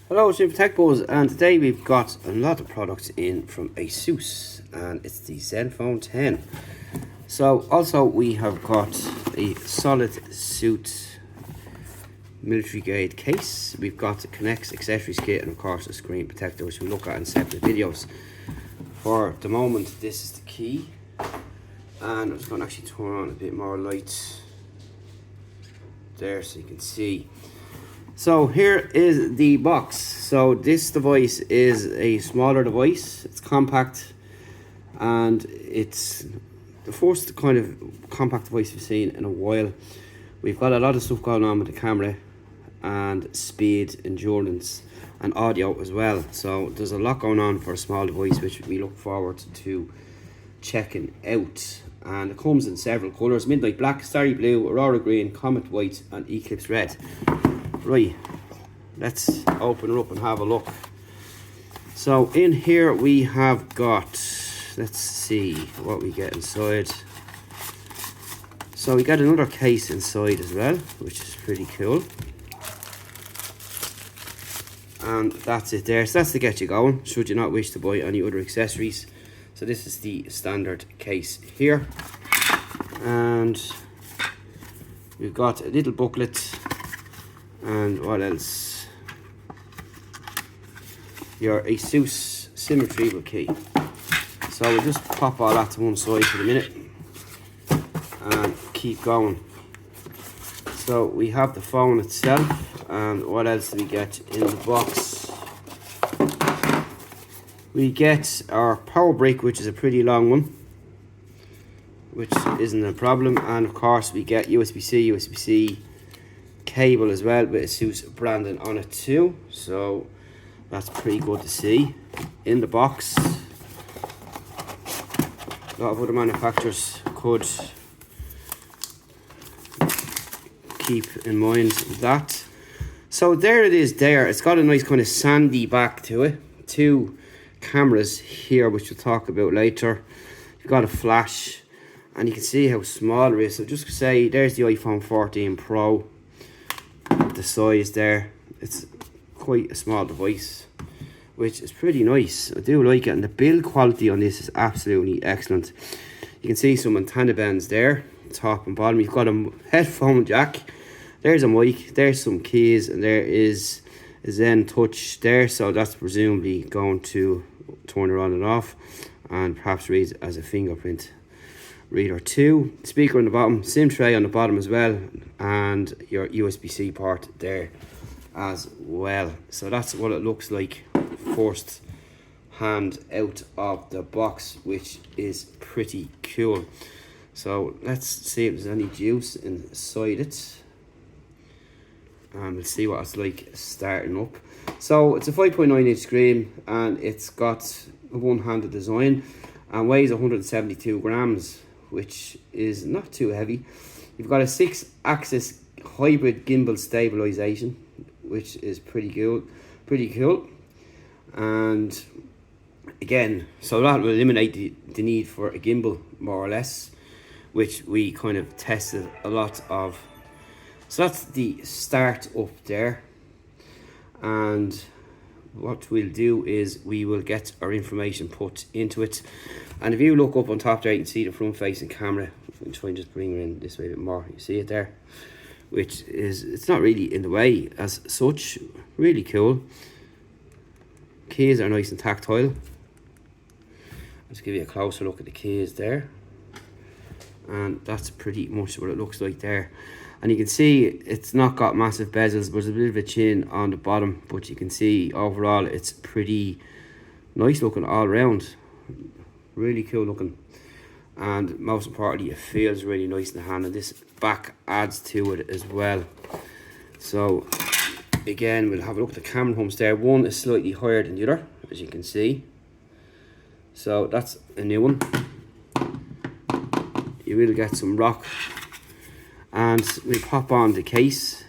Hello, it's Tech Buzz, and today we've got a lot of products in from ASUS, and it's the Zenfone 10. So also we have got a solid suit military grade case. We've got the Connects accessories kit and of course a screen protector, which we'll look at in separate videos. For the moment, this is the key, and I'm just going to actually turn on a bit more light there so you can see. So here is the box. So this device is a smaller device. It's compact, and it's the first kind of compact device we've seen in a while. We've got a lot of stuff going on with the camera and speed, endurance and audio as well. So there's a lot going on for a small device, which we look forward to checking out. And it comes in several colours: Midnight Black, Starry Blue, Aurora Green, Comet White and Eclipse Red. Right, let's open it up and have a look. So in here we have got, let's see what we get inside. So we got another case inside as well, which is pretty cool. And that's it there. So that's to get you going, should you not wish to buy any other accessories. So this is the standard case here. And we've got a little booklet. And what else? Your ASUS SIM retrieval key. So we'll just pop all that to one side for the minute and keep going. So we have the phone itself, and what else do we get in the box? We get our power brick, which is a pretty long one, which isn't a problem, and of course we get USB-C, USB-C cable as well with ASUS branding on it too, so that's pretty good to see in the box. A lot of other manufacturers could keep in mind that. So there it is there. It's got a nice kind of sandy back to it. Two cameras here, which we'll talk about later. You've got a flash, and you can see how small it is. So just to say, there's the iPhone 14 Pro. The size there, it's quite a small device, which is pretty nice. I do like it, and the build quality on this is absolutely excellent. You can see some antenna bends there, top and bottom. You've got a headphone jack, there's a mic, there's some keys, and there is a Zen Touch there, so that's presumably going to turn it on and off, and perhaps read as a fingerprint reader too. Speaker on the bottom, SIM tray on the bottom as well, and your USB-C port there as well. So that's what it looks like first hand out of the box, which is pretty cool. So let's see if there's any juice inside it, and we'll see what it's like starting up. So it's a 5.9 inch screen, and it's got a one-handed design and weighs 172 grams, which is not too heavy. You've got a 6-axis hybrid gimbal stabilization, which is pretty cool. And again, so that will eliminate the need for a gimbal, more or less, which we kind of tested a lot of. So that's the start up there, and what we'll do is we will get our information put into it. And if you look up on top there, you can see the front facing camera. I'll try and just bring it in this way a bit more. You see it there, which is, it's not really in the way as such. Really cool. Keys are nice and tactile. I'll just give you a closer look at the keys there, and that's pretty much what it looks like there. And you can see it's not got massive bezels, but there's a bit of a chin on the bottom, but you can see overall it's pretty nice looking all around. Really cool looking, and most importantly it feels really nice in the hand, and this back adds to it as well. So again, we'll have a look at the camera humps there. One is slightly higher than the other, as you can see, so that's a new one. You will get some rock, and we pop on the case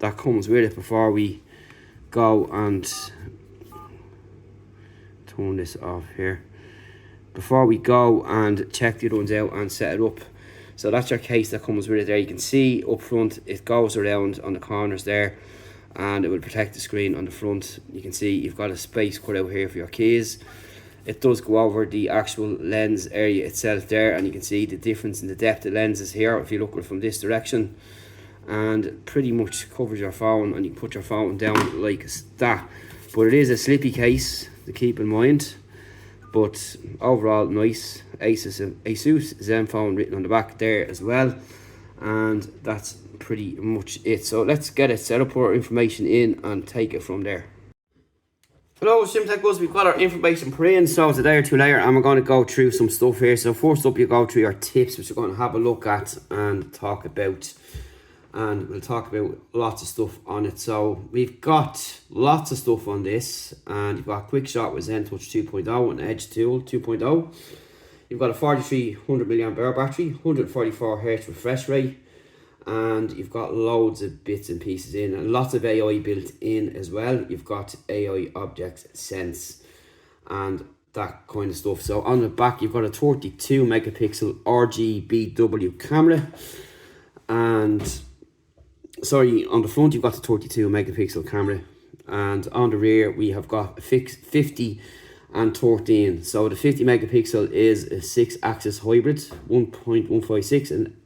that comes with it before we go and turn this off here. Before we go and check the other ones out and set it up. So that's your case that comes with it there. You can see up front it goes around on the corners there, and it will protect the screen on the front. You can see you've got a space cut out here for your keys. It does go over the actual lens area itself there, and you can see the difference in the depth of lenses here if you look at it from this direction, and pretty much covers your phone, and you can put your phone down like that. But it is a slippy case to keep in mind, but overall nice. ASUS Zenfone written on the back there as well, and that's pretty much it. So let's get it set up, put our information in and take it from there. Hello SimTech, we've got our information pre-in, so it's a day or two later and we're going to go through some stuff here. So first up, you go through your tips, which we're going to have a look at and talk about, and we'll talk about lots of stuff on it. So we've got lots of stuff on this, and you've got quick shot with Zen Touch 2.0 and Edge Tool 2.0. You've got a 4300 mAh battery, 144 Hz refresh rate, and you've got loads of bits and pieces in, and lots of AI built in as well. You've got AI object sense and that kind of stuff. So on the back, you've got a 32 megapixel RGBW camera, and sorry, on the front you've got the 32 megapixel camera, and on the rear we have got a 50 and 13. So the 50 megapixel is a 6-axis hybrid, 1.156 and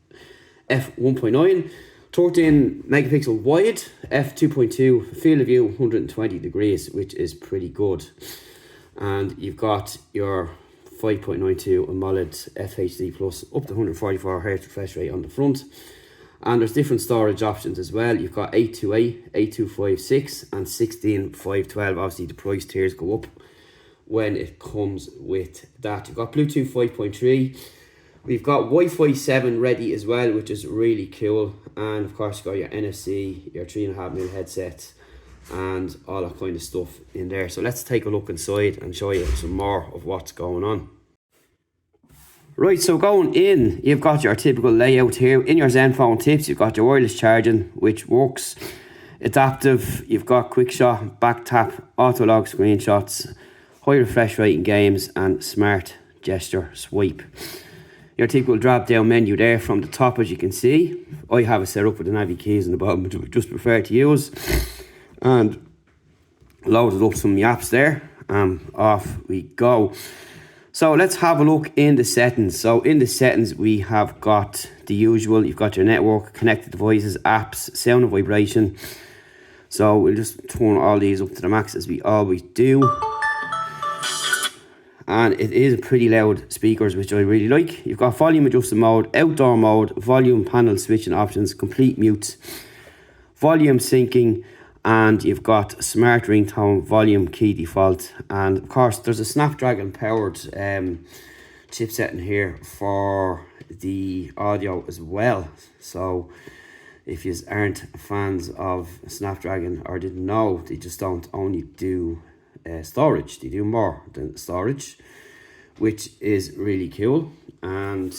f1.9, 13 megapixel wide, f2.2, field of view 120 degrees, which is pretty good. And you've got your 5.92 AMOLED FHD plus up to 144 Hz refresh rate on the front. And there's different storage options as well. You've got 828, 8256 and 16512. Obviously the price tiers go up when it comes with that. You've got Bluetooth 5.3. We've got Wi-Fi 7 ready as well, which is really cool. And of course, you've got your NFC, your 3.5mm headset, and all that kind of stuff in there. So let's take a look inside and show you some more of what's going on. Right, so going in, you've got your typical layout here. In your Zenfone tips, you've got your wireless charging, which works. Adaptive, you've got quick shot, back tap, auto log screenshots, high refresh rate in games, and smart gesture swipe. Your typical drop down menu there from the top, as you can see. I have it set up with the Navi keys in the bottom, which I just prefer to use. And loaded up some apps there, and off we go. So let's have a look in the settings. So in the settings, we have got the usual. You've got your network, connected devices, apps, sound and vibration. So we'll just turn all these up to the max as we always do. And it is pretty loud speakers, which I really like. You've got volume adjusting mode, outdoor mode, volume panel switching options, complete mute, volume syncing, and you've got smart ringtone, volume key default, and of course there's a Snapdragon powered chipset in here for the audio as well. So if you aren't fans of Snapdragon or didn't know, they just don't only do storage, they do more than storage, which is really cool. And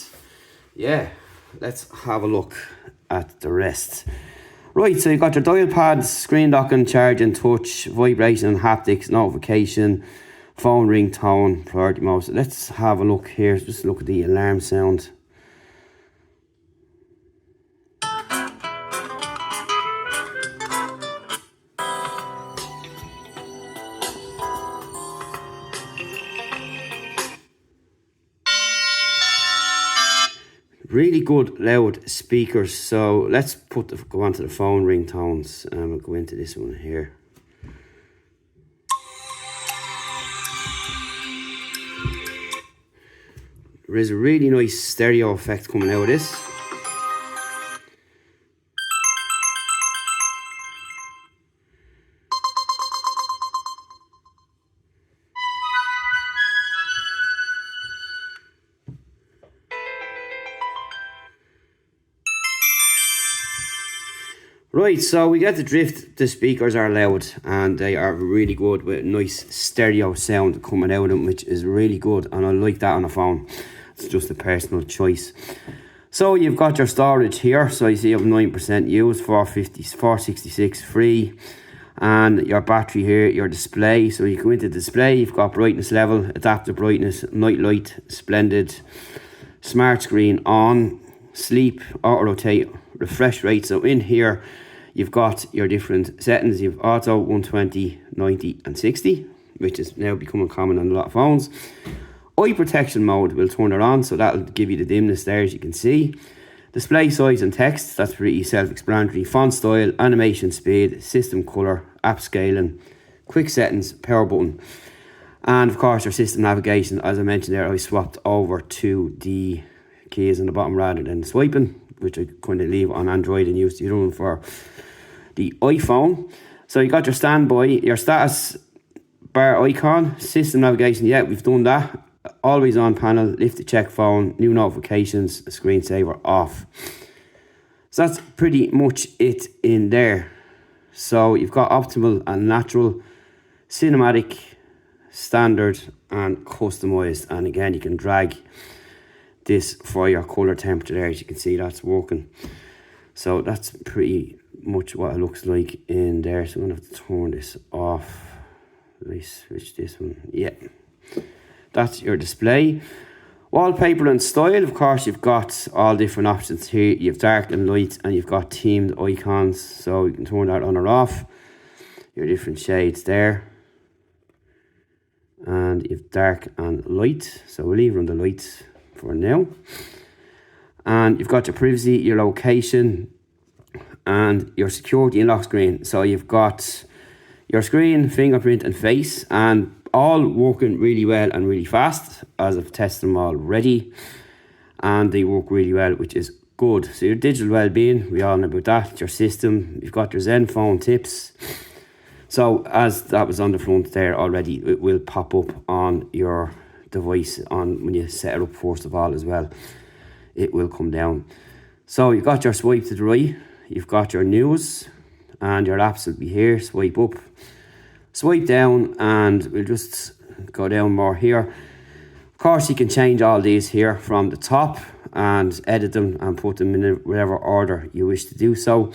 yeah, let's have a look at the rest. Right, so you've got your dial pads, screen docking, charging, touch, vibration and haptics, notification, phone ringtone, priority mode. So let's have a look here, just look at the alarm sound. Really good loud speakers. So let's go on to the phone ringtones, and we'll go into this one here. There is a really nice stereo effect coming out of this. Right, so we get the drift. The speakers are loud and they are really good with nice stereo sound coming out of them, which is really good, and I like that on a phone. It's just a personal choice. So you've got your storage here. So you see you have 9% used, 466 free, and your battery here, your display. So you go into display, you've got brightness level, adaptive brightness, night light, splendid, smart screen on, sleep, auto rotate, refresh rate. So in here You've got your different settings. You've auto, 120, 90 and 60, which is now becoming common on a lot of phones. Eye protection mode will turn it on, so that'll give you the dimness there, as you can see. Display size and text, that's pretty self-explanatory. Font style, animation speed, system colour, app scaling, quick settings, power button. And of course your system navigation, as I mentioned there, I swapped over to the keys on the bottom rather than swiping, which I kind of leave on Android and use the other one for the iPhone. So you got your standby, your status bar icon, system navigation, yeah, we've done that. Always on panel, lift to check phone, new notifications, screensaver off. So that's pretty much it in there. So you've got optimal and natural, cinematic, standard and customized. And again, you can drag this for your color temperature there. As you can see, that's working. So that's pretty much what it looks like in there. So I'm going to have to turn this off. Let me switch this one. Yeah. That's your display. Wallpaper and style, of course, you've got all different options here. You have dark and light, and you've got themed icons, so you can turn that on or off. Your different shades there. And you've dark and light, so we'll leave it on the light for now. And you've got your privacy, your location, and your security and lock screen. So you've got your screen, fingerprint and face, and all working really well and really fast, as I've tested them already, and they work really well, which is good. So your digital well-being, we all know about that. Your system, you've got your Zenfone tips. So as that was on the front there already, it will pop up on your device on when you set it up first of all as well. It will come down. So you've got your swipe to the right, you've got your news, and your apps will be here. Swipe up, swipe down, and we'll just go down more here. Of course, you can change all these here from the top and edit them and put them in whatever order you wish to do so.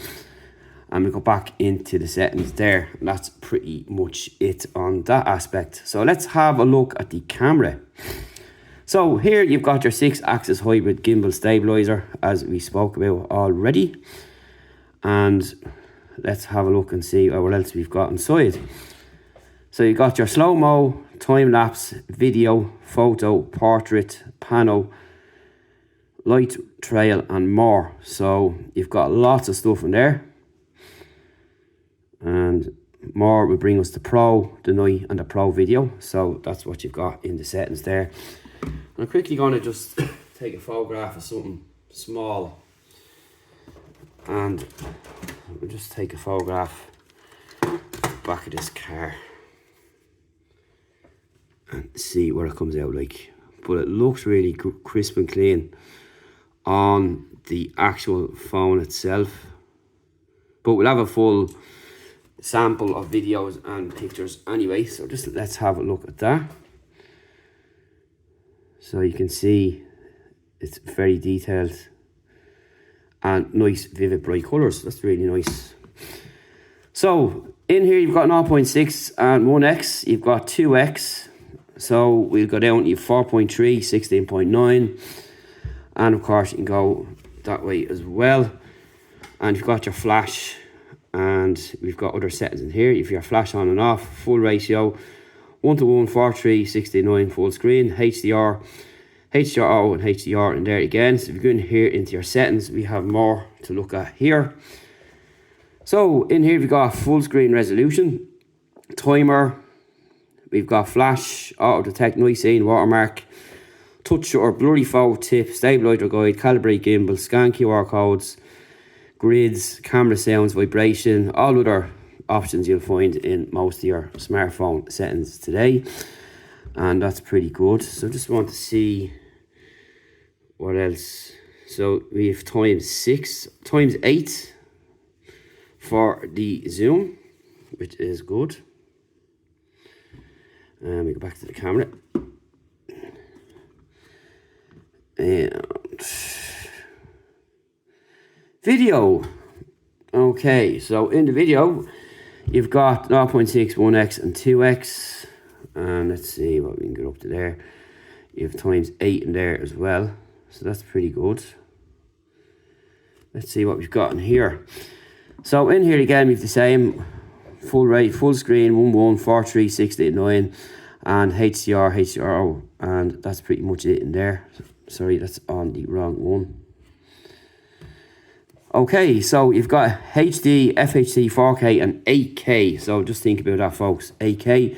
And we'll go back into the settings there. And that's pretty much it on that aspect. So let's have a look at the camera. So here you've got your 6-axis hybrid gimbal stabilizer, as we spoke about already. And let's have a look and see what else we've got inside. So you got your slow-mo, time-lapse, video, photo, portrait, pano, light trail and more. So you've got lots of stuff in there. And more will bring us to Pro, the Night and the Pro video. So that's what you've got in the settings there. I'm quickly going to just take a photograph of something small. And we'll just take a photograph back of this car and see what it comes out like. But it looks really crisp and clean on the actual phone itself. But we'll have a full sample of videos and pictures anyway, so just let's have a look at that. So you can see it's very detailed and nice vivid bright colours. That's really nice. So in here you've got 0.6 and 1x, you've got 2x, so we'll go down to 4.3, 16.9, and of course you can go that way as well. And you've got your flash, and we've got other settings in here. If your flash on and off, full ratio, 1:1, 4:3, 16:9, full screen, HDR, HDR and HDR in there again. So if you go in here into your settings, we have more to look at here. So in here we've got full screen resolution, timer, we've got flash, auto detect, noise scene, watermark, touch shutter, blurry photo tip, stabilizer guide, calibrate gimbal, scan QR codes, grids, camera sounds, vibration, all other options you'll find in most of your smartphone settings today. And that's pretty good. So just want to see what else. So we have times 8 for the zoom, which is good. And we go back to the camera. And video. Okay, so in the video you've got 0.6, 1x and 2x, and let's see what we can get up to there. You have times 8 in there as well, so that's pretty good. Let's see what we've got in here. So in here again, we've the same full screen, 1143 689, and HDR, HDRO, and that's pretty much it in there. Sorry, that's on the wrong one. Okay, so you've got HD, FHD, 4K, and 8K. So just think about that, folks. 8K.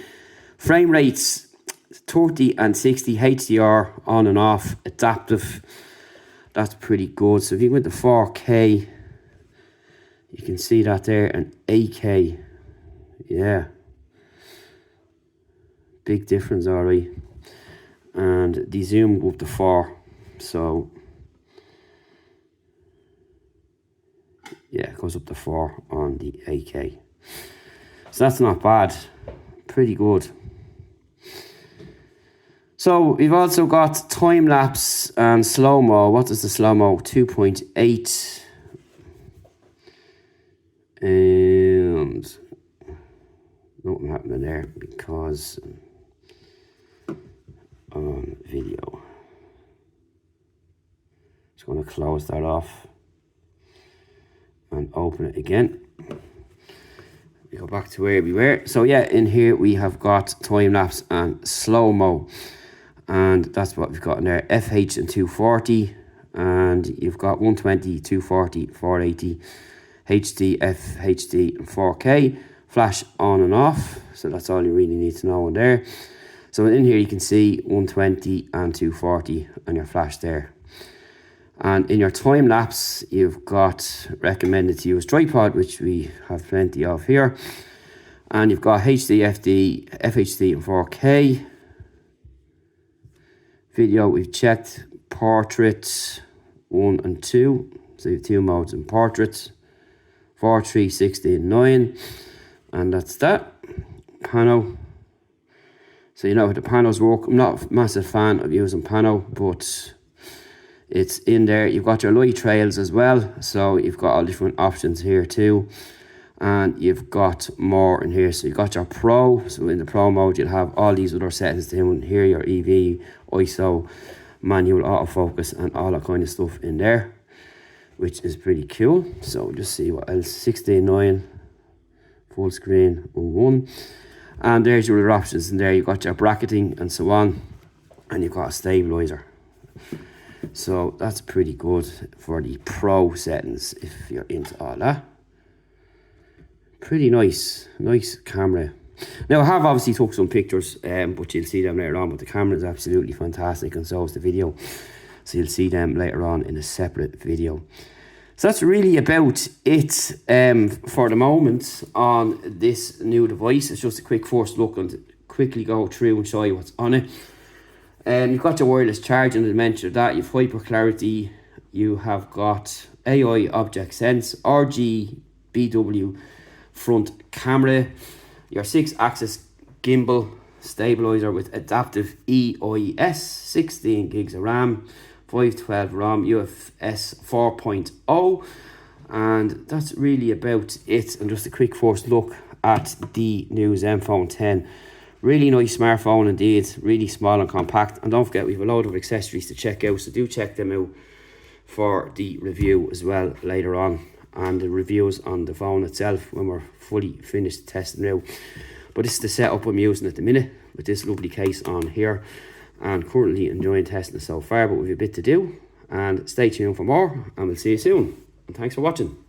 Frame rates 30 and 60, HDR on and off, adaptive. That's pretty good. So if you go into 4K, you can see that there, and 8K. Yeah. Big difference, alright. And the zoom go up to 4. So yeah, it goes up to 4 on the 8K. So that's not bad. Pretty good. So we've also got time lapse and slow-mo. What is the slow-mo? 2.8. And nothing happening there because on video. Just going to close that off and open it again. We go back to where we were. So yeah, in here we have got time lapse and slow-mo, and that's what we've got in there. FH and 240, and you've got 120, 240, 480, HD, FHD, and 4K. Flash on and off, so that's all you really need to know in there. So in here you can see 120 and 240 and your flash there. And in your time lapse, you've got recommended to use tripod, which we have plenty of here. And you've got HD, FD, FHD, and 4K. Video, we've checked portrait 1 and 2. So you have 2 modes in portrait. 4, 3, 60, and 9. And that's that. Pano. So you know how the panos work. I'm not a massive fan of using pano, but it's in there. You've got your light trails as well, so you've got all different options here too, and you've got more in here. So you've got your pro. So in the pro mode you'll have all these other settings down here, your EV, ISO, manual autofocus, and all that kind of stuff in there, which is pretty cool. So just see what else. 16:9, full screen 1. And there's your other options in there. You've got your bracketing and so on, and you've got a stabilizer. So that's pretty good for the pro settings if you're into all that. Pretty nice camera. Now I have obviously took some pictures, but you'll see them later on. But the camera is absolutely fantastic, and so is the video. So you'll see them later on in a separate video. So that's really about it for the moment on this new device. It's just a quick first look and quickly go through and show you what's on it. You've got your wireless charging, as mentioned that. You've hyper clarity. You have got AI object sense, RGBW front camera, your 6-axis gimbal stabilizer with adaptive EIS, 16 gigs of RAM, 512 ROM, UFS 4.0, and that's really about it. And just a quick first look at the new Zenfone 10. Really nice smartphone indeed, really small and compact. And don't forget, we have a load of accessories to check out, so do check them out for the review as well later on, and the reviews on the phone itself when we're fully finished testing it out. But this is the setup I'm using at the minute with this lovely case on here, and currently enjoying testing it so far, but we've a bit to do. And stay tuned for more, and we'll see you soon. And thanks for watching.